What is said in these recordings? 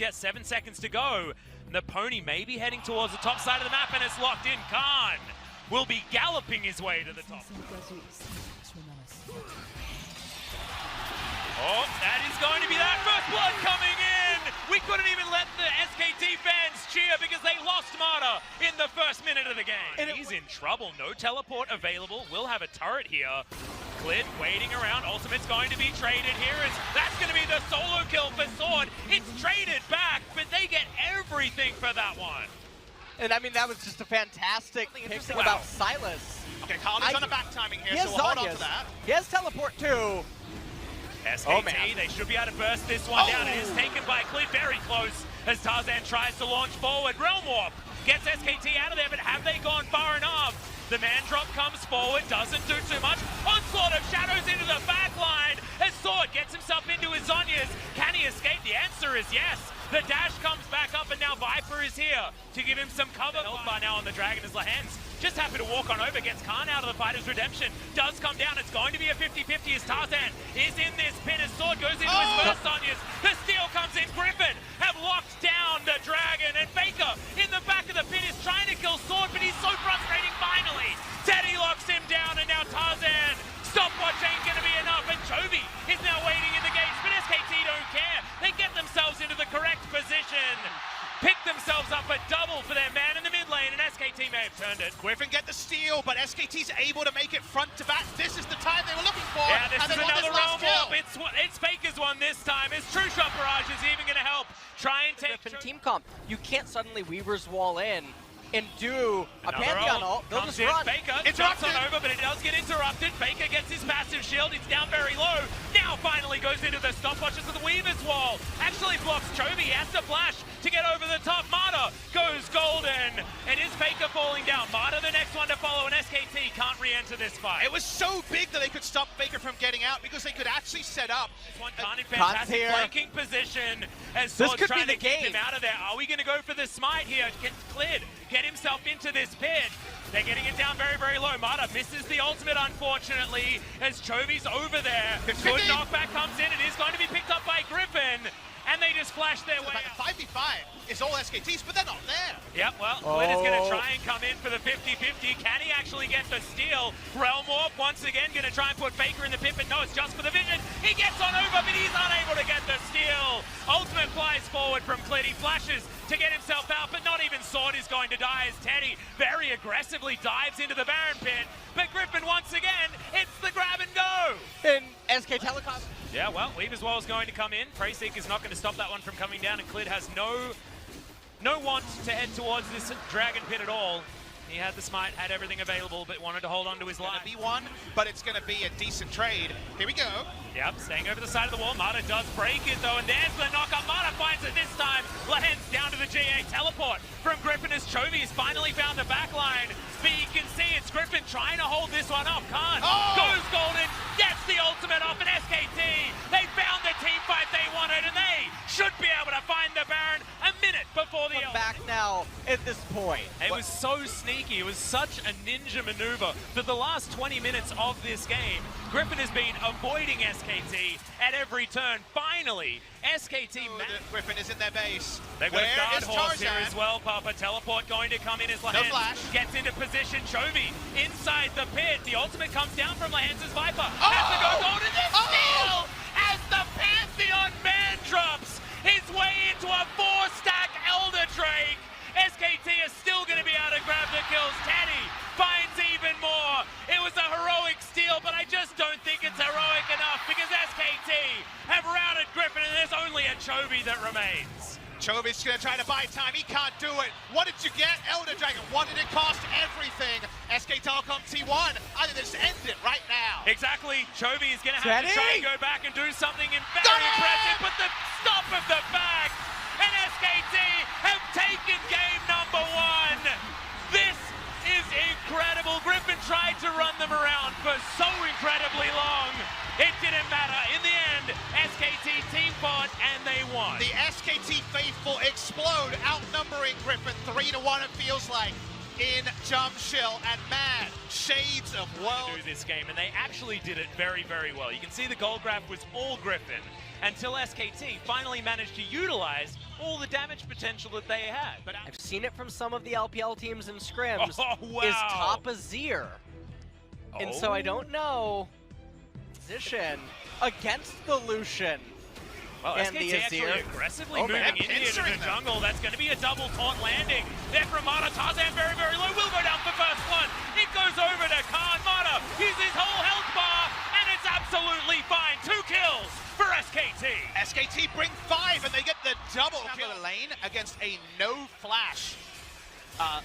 yet, 7 seconds to go. And the pony may be heading towards the top side of the map, and it's locked in. Khan will be galloping his way to the top. Oh, that is going to be that first blood coming in! We couldn't even let the SKT fans cheer because they lost Marta in the first minute of the game. And he's in trouble. No teleport available. We'll have a turret here. Clid waiting around. Ultimate's going to be traded here. That's going to be the solo kill for Sword. It's traded back, but they get everything for that one. And I mean, that was just a fantastic pick about Silas. Okay, Khan is on a back timing here, so we'll hold on to that. He has teleport too. SKT, they should be able to burst this one down. It is taken by Clid, very close as Tarzan tries to launch forward. Realm Warp gets SKT out of there, but have they gone far enough? The man drop comes forward, doesn't do too much. Onslaught of shadows into the back line as Sword gets himself into his Zhonya's. Can he escape? The answer is yes. The dash comes back up, and now Viper is here to give him some cover. By now on the Dragon is Lahens. Just happy to walk on over, gets Khan out of the fight as Redemption does come down. It's going to be a 50-50 as Tarzan is in this pin as Sword goes into his first Sonya's. The steal comes in. Griffin have locked down the Dragon, and Faker in the back of the pin is trying to kill Sword, but he's so frustrating finally. Teddy locks him down, and now Tarzan. Stopwatch ain't going to be enough, and Chovy is now waiting in the gates, but SKT don't care. They get themselves into the correct position. Pick themselves up a double for their man in the mid lane, and SKT may have turned it. Griffin get the steal, but SKT's able to make it front to back. This is the time they were looking for. Yeah, this is another Realm Warp. It's Faker's one this time. Is True Shot Barrage is even going to help try and take Griffin team comp. You can't suddenly Weaver's Wall in and do a Pantheon ult. They'll just run. Faker jumps on over, but it does get interrupted. Faker gets his passive shield. He's down very low. Now finally goes into the stopwatches of the Weaver's Wall. Actually blocks Chovy. He has to flash to get over the top. Marta goes golden. And is Faker falling down? Marta the next one to follow, and SKT can't re-enter this fight. It was so big that they could stop Faker from getting out because they could actually set up. This one Khan in fantastic flanking position as Sword trying to keep him out of there. Are we going to go for the smite here? Gets Clid. Get himself into this pit. They're getting it down very, very low. Marta misses the ultimate, unfortunately, as Chovy's over there. Good knockback comes in. It is going to be picked up by Griffin. And they just flash their way out. 5v5 is all SKTs, but they're not there. Yep, well, Clid is going to try and come in for the 50-50. Can he actually get the steal? Realm Warp once again going to try and put Faker in the pit, but no, it's just for the vision. He gets on over, but he's unable to get the steal. Ultimate flies forward from Clid. He flashes to get himself out, but not even Sword is going to die as Teddy very aggressively dives into the Baron pit. But Griffin once again, it's the grab and go. And SK Telecom. Yeah, well, Weaver's Wall is going to come in. Preyseek is not going to stop that one from coming down, and Clid has no want to head towards this Dragon pit at all. He had the smite, had everything available, but wanted to hold on to his life. It's gonna be one, but it's going to be a decent trade. Here we go. Yep, staying over the side of the wall. Marta does break it, though, and there's the knock-up. Marta finds it this time. Lahens down to the GA teleport from Griffin as Chovy has finally found the back line. But you can see it's Griffin trying to hold this one off. Khan goes golden, gets the ultimate off, and SKT, they found the team fight they wanted, and they should be able to find the Baron a minute before the back now at this point. It was so sneaky. It was such a ninja maneuver. For the last 20 minutes of this game, Griffin has been avoiding SKT at every turn. Finally, SKT... Griffin is in their base. They've got a guard horse here as well, Papa. Teleport going to come in as Lahens gets into position. Chovy inside the pit. The ultimate comes down from Lahens as Viper. Has to go golden. The steal as the Pantheon man drops his way into a 4-stack Elder Drake. SKT is still going to be able to grab the kills. Teddy finds even more. It was a heroic steal, but I just don't think it's heroic enough because SKT have routed Griffin, and there's only a Chovy that remains. Chovy's going to try to buy time. He can't do it. What did you get? Elder Dragon. What did it cost? Everything. SK Telecom T1. I think they just end it right now. Exactly. Chovy is going to have to try and go back and do something very impressive, but the stop of the back. And SKT have taken game number 1. This is incredible. Griffin tried to run them around for so incredibly long. It didn't matter. In the end, SKT team fought and they won. The SKT faithful explode, outnumbering Griffin 3-1 it feels like in Jump Shill, and man, shades of world. Do this game, and they actually did it very, very well. You can see the gold graph was all Griffin. until SKT finally managed to utilize all the damage potential that they had. But I've seen it from some of the LPL teams in scrims. Oh, wow. Is top Azir. And so I don't know position against the Lucian. Well, and SKT the actually Azir. aggressively moving man, in here to the pinchering them. jungle. That's going to be a double taunt landing. There from Mata. Tarzan very, very low. Will go down for first one. It goes over to Khan. Mata uses his whole health bar, and it's absolutely fine. 2 kills for SKT. SKT bring 5 and they get the double kill lane against a no flash.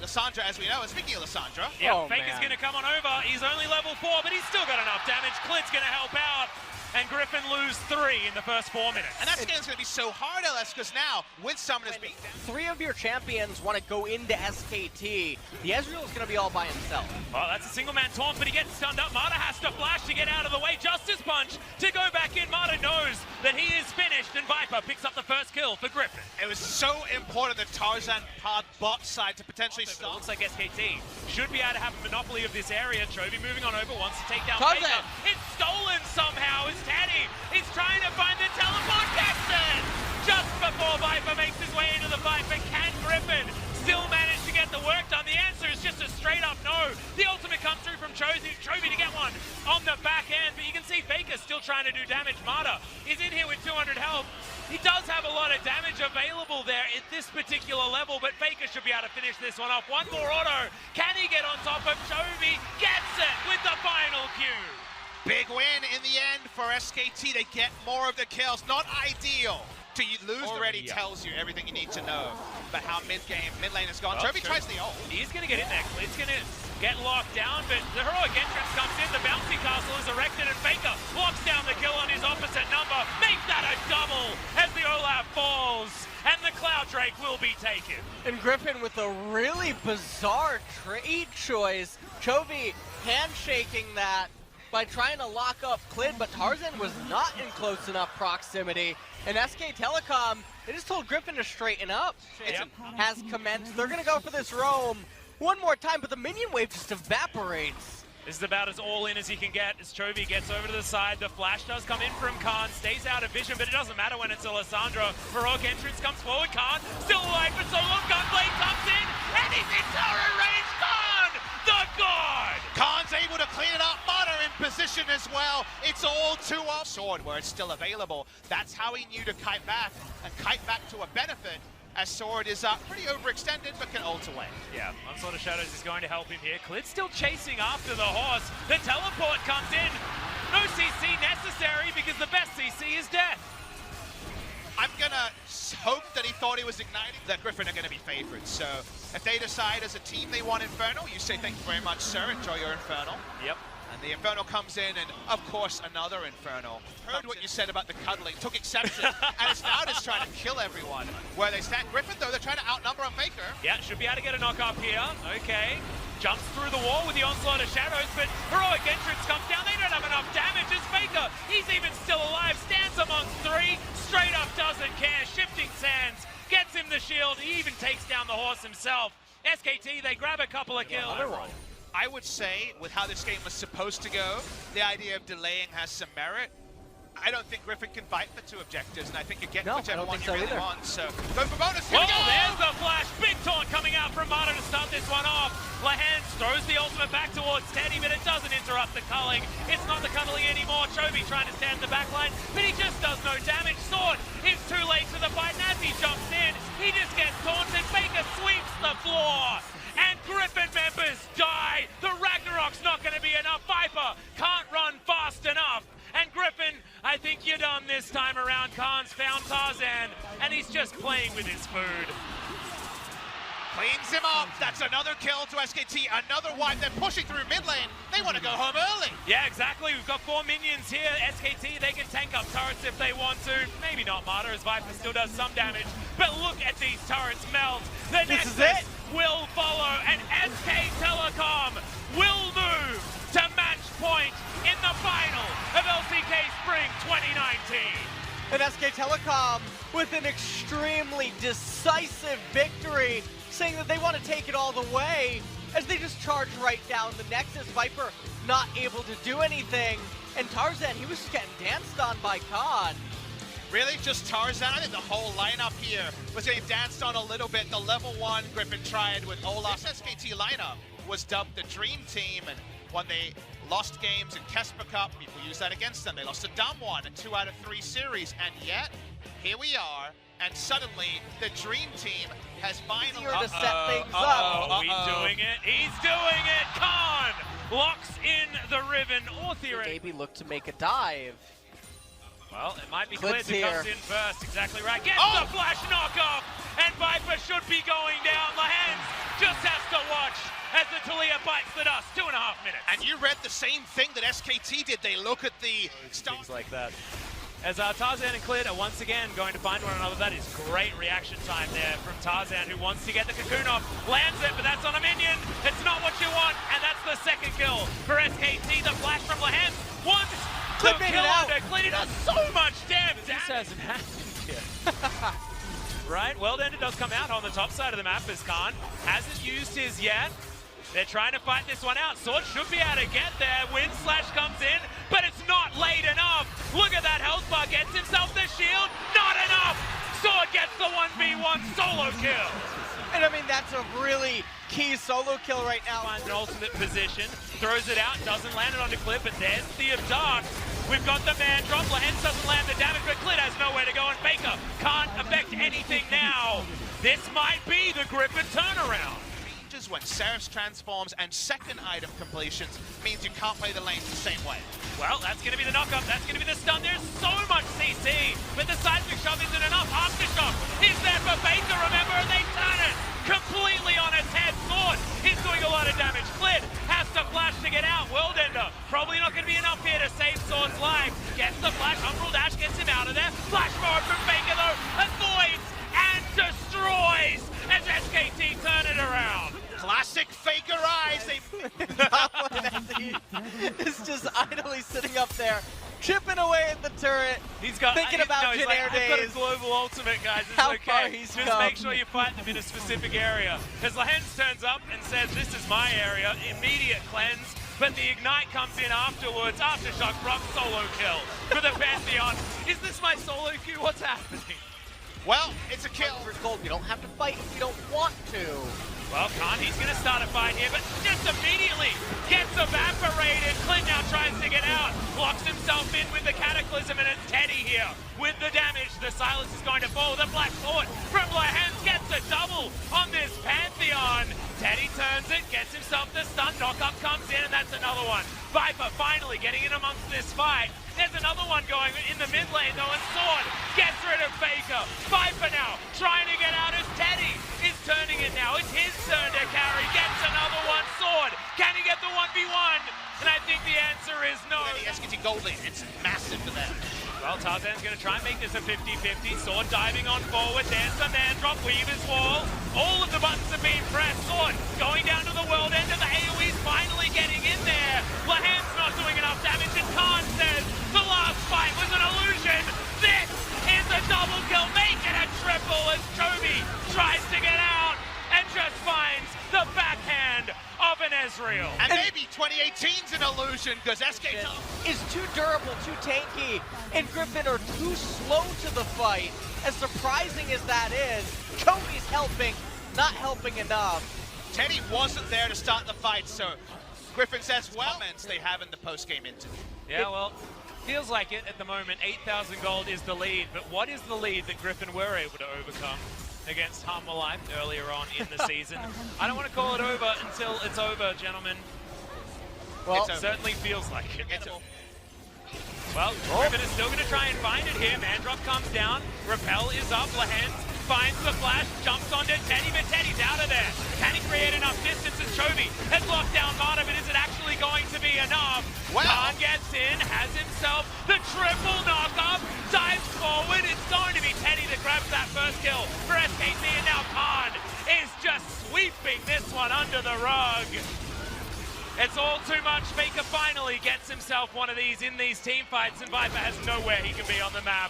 Lissandra, as we know, and speaking of Lissandra, Yeah, Oh, Faker's man. going to come on over. He's only level 4, but he's still got enough damage. Clit's going to help out. And Griffin lose 3 in the first 4 minutes. and that game's going to be so hard, LS, because now, with Summoners being down, 3 of your champions want to go into SKT. The Ezreal is going to be all by himself. Well, that's a single-man taunt, but he gets stunned up. Mata has to flash to get out of the way. Justice Punch to go back in. Mata knows that he is finished, and Viper picks up the first kill for Griffin. it was so important that Tarzan parred bot side to potentially It stop. looks like SKT should be able to have a monopoly of this area. Chovy moving on over, wants to take down Tarzan. Faker. It's stolen somehow. It's Teddy. He's trying to find the teleport. Gets it! Just before Viper makes his way into the fight, but can Griffin still manage to get the work done? The answer is just a straight-up no. The ultimate comes through from Chovy to get one on the back end, but you can see Faker still trying to do damage. Mata is in here with 200 health. He does have a lot of damage available there at this particular level, but Faker should be able to finish this one off. One more auto. Can he get on top of Chovy? Gets it with the final Q. Big win in the end for SKT. They get more of the kills. Not ideal. To lose already tells you everything you need to know about how mid lane has gone. Well, Chovy tries the ult. He's going to get in there. It's going to get locked down, but the heroic entrance comes in. The bouncy castle is erected, and Faker locks down the kill on his opposite number. Make that a double as the Olaf falls, and the Cloud Drake will be taken. And Griffin with a really bizarre trade choice. Chovy handshaking that by trying to lock up Clid, but Tarzan was not in close enough proximity. And SK Telecom, they just told Griffin to straighten up. Yep. Has commenced. They're going to go for this roam one more time, but the minion wave just evaporates. This is about as all in as he can get as Chovy gets over to the side. The flash does come in from Khan, stays out of vision, but it doesn't matter when it's Alessandro. Heroic entrance comes forward. Khan still alive for so long. Gunblade comes in, and he's in turret range. Khan, the god! Khan's able to clean it up. Mata in position as well. It's all too off. Sword where it's still available. That's how he knew to kite back, and kite back to a benefit, as Sword is pretty overextended but can ult away. Yeah, Onslaught of Shadows is going to help him here. Clid's still chasing after the horse. The teleport comes in. No CC necessary because the best CC is death. I'm gonna hope that he thought he was igniting, that Griffin are gonna be favorites. So if they decide as a team they want Infernal, you say thank you very much, sir. Enjoy your Infernal. Yep. And the Infernal comes in, and of course another Infernal. Heard what you said about the cuddling, took exception, and it's now just trying to kill everyone. Where they stand. Griffin, though, they're trying to outnumber on Faker. Yeah, should be able to get a knock up here. Okay. Jumps through the wall with the Onslaught of Shadows, but heroic entrance comes down. They don't have enough damage as Faker. He's even still alive. Stands amongst 3. Straight up doesn't care. Shifting sands. Gets him the shield. He even takes down the horse himself. SKT, they grab a couple of kills. I would say, with how this game was supposed to go, the idea of delaying has some merit. I don't think Griffin can fight for 2 objectives, and I think you're getting whichever one you really want. So go for bonus. Here we go. There's the flash. Big taunt coming out from Mata to start this one off. Lahans throws the ultimate back towards Teddy, but it doesn't interrupt the culling. It's not the cuddling anymore. Chovy trying to stand the back line, but he just does no damage. Sword is too late to the fight, and as he jumps in, he just gets taunted. Faker sweeps the floor. And Griffin members die. The Ragnarok's not going to be enough. Viper can't run fast enough. And Griffin, I think you're done this time around. Khan's found Tarzan, and he's just playing with his food. Cleans him up. That's another kill to SKT. Another wipe. They're pushing through mid lane. They want to go home early. Yeah, exactly. We've got 4 minions here. SKT, they can tank up turrets if they want to. Maybe not Mata, as Viper still does some damage. But look at these turrets melt. The Nexus will follow, and SK Telecom will move to match point in the final of LCK Spring 2019. And SK Telecom with an extremely decisive victory, saying that they want to take it all the way as they just charge right down the Nexus. Viper not able to do anything, and Tarzan, he was just getting danced on by Khan. Really, just Tarzan? I think the whole lineup here was getting danced on a little bit. The level 1 Griffin triad with Olaf. SKT lineup was dubbed the Dream Team, and when they lost games in Kesper Cup, people used that against them. They lost a dumb one in 2 out of 3 series, and yet, here we are, and suddenly the Dream Team has finally... to set things up. He's doing it. He's doing it. Khan locks in the Riven. Maybe look to make a dive. Well, it might be Clid's Clid that comes in first. Exactly right. Gets the flash knockoff, and Viper should be going down. Lahens just has to watch as the Talia bites the dust. 2.5 minutes. And you read the same thing that SKT did. They look at the things like that. As Tarzan and Clid are once again going to find one another. That is great reaction time there from Tarzan, who wants to get the cocoon off. Lands it, but that's on a minion. It's not what you want, and that's the second kill for SKT. The flash from Lahens. Clid made it out. Clid does so much damage. This hasn't happened yet. Right, Worldender does come out on the top side of the map as Khan hasn't used his yet. They're trying to fight this one out. Sword should be able to get there. Wind Slash comes in, but it's not late enough. Look at that health bar. Gets himself the shield. Not enough. Sword gets the 1v1 solo kill. And I mean, that's a really key solo kill right now. Finds an ultimate position. Throws it out. Doesn't land it onto Clid, but there's the Dark. We've got the man drop. Lahens doesn't land the damage, but Clid has nowhere to go, and Faker can't affect anything now. This might be the Griffin turnaround. When Seraph's transforms and second item completions means you can't play the lanes the same way. Well, that's going to be the knockup. That's going to be the stun. There's so much CC, but the seismic shove isn't enough. Aftershock is there for Faker, remember, and they turn it completely on its head. Sword is doing a lot of damage. Clid has to flash to get out. Worldender probably not going to be enough here to save Sword's life. Gets the flash. Umbral Dash gets him out of there. Flash forward from Faker, though. Avoids and destroys as SKT turn it around. Classic Faker eyes. He's just idly sitting up there, chipping away at the turret. He's got thinking about Jin Air days. I've got a global ultimate, guys. It's How okay. far he's Just come. make sure you fight them in a specific area. Because Lahens turns up and says, "This is my area." Immediate cleanse, but the ignite comes in afterwards. Aftershock Brock solo kill for the Pantheon. Is this my solo queue? What's happening? Well, it's a kill. You don't have to fight if you don't want to. Well, Khan, he's going to start a fight here, but just immediately gets evaporated. Clid now tries to get out, locks himself in with the Cataclysm, and it's Teddy here with the damage. The silence is going to fall. The Black Sword from Lahens gets a double on this Pantheon. Teddy turns it, gets himself the stun. Knockup comes in, and that's another one. Viper finally getting in amongst this fight. There's another one going in the mid lane, though, and Sword gets rid of Faker. Viper now trying to get out as Teddy is turning it now. It's his turn to carry. Gets another one. Sword, can he get the 1v1? And I think the answer is no. The SKT gold lane, it's massive for them. Well, Tarzan's going to try and make this a 50-50. Sword diving on forward. There's the man drop. Weaver's wall. All of the buttons are being pressed. Sword going down to the world end, and the AoE's finally getting in there. Lahens not doing enough damage, and Khan says the last fight was an illusion. This is a double kill. Make it a triple as Chovy tries to get out and just finds the backhand of an Ezreal. And maybe 2018's an illusion because SKT is too durable, too tanky, and Griffin are too slow to the fight. As surprising as that is, Chovy's helping, not helping enough. Teddy wasn't there to start the fight, so Griffin says, well, comments they have in the post-game interview. Yeah, well, feels like it at the moment. 8,000 gold is the lead, but what is the lead that Griffin were able to overcome against Harmful Life earlier on in the season? I don't want to call it over until it's over, gentlemen. Well, it certainly feels like it. It's over. Well, Griffin is still going to try and find it here. Mandrop comes down. Repel is up. Lahens finds the flash, jumps onto Teddy, but Teddy's out of there. Can he create enough distance as Chovy has locked down Marta, but is it actually going to be enough? Wow. Khan gets in, has himself the triple knockup, dives forward. It's going to be Teddy that grabs that first kill for SKT, and now Khan is just sweeping this one under the rug. It's all too much. Faker finally gets himself one of these in these team fights, and Viper has nowhere he can be on the map.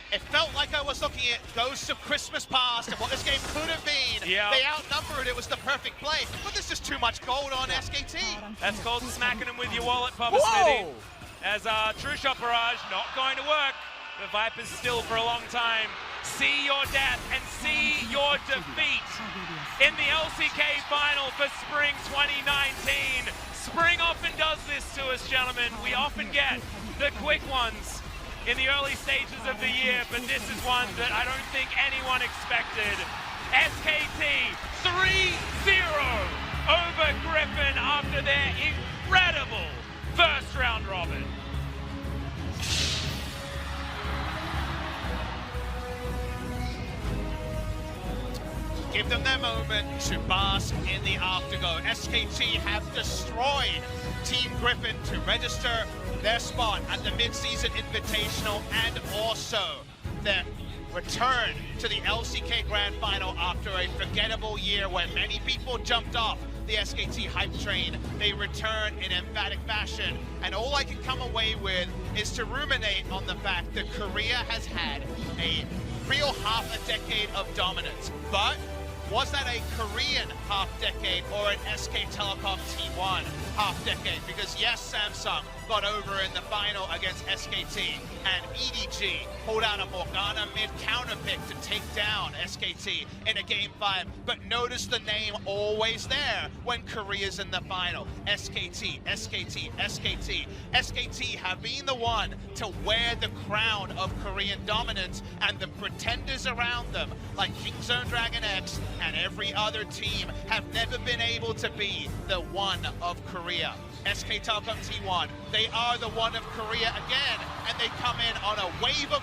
It felt like I was looking at Ghosts of Christmas Past and what this game could have been. Yeah. They outnumbered, it was the perfect play, but there's just too much gold on SKT. That's called smacking him with your wallet, Papa Smithy. As True Shot Barrage not going to work. The Vipers still for a long time. See your death and see your defeat in the LCK final for Spring 2019. Spring often does this to us, gentlemen. We often get the quick ones in the early stages of the year, but this is one that I don't think anyone expected. SKT 3-0 over Griffin after their incredible first round robin. Give them their moment to bask in the afterglow. SKT have destroyed Team Griffin to register their spot at the mid-season invitational and also their return to the LCK Grand Final after a forgettable year where many people jumped off the SKT hype train. They return in emphatic fashion, and all I can come away with is to ruminate on the fact that Korea has had a real half a decade of dominance. But was that a Korean half-decade or an SK Telecom T1 half-decade? Because yes, Samsung got over in the final against SKT, and EDG pulled out a Morgana mid-counter pick to take down SKT in a Game 5. But notice the name always there when Korea's in the final. SKT, SKT, SKT. SKT have been the one to wear the crown of Korean dominance, and the pretenders around them, like Kingzone Dragon X and every other team, have never been able to be the one of Korea. SK Telecom T1, they are the one of Korea again, and they come in on a wave of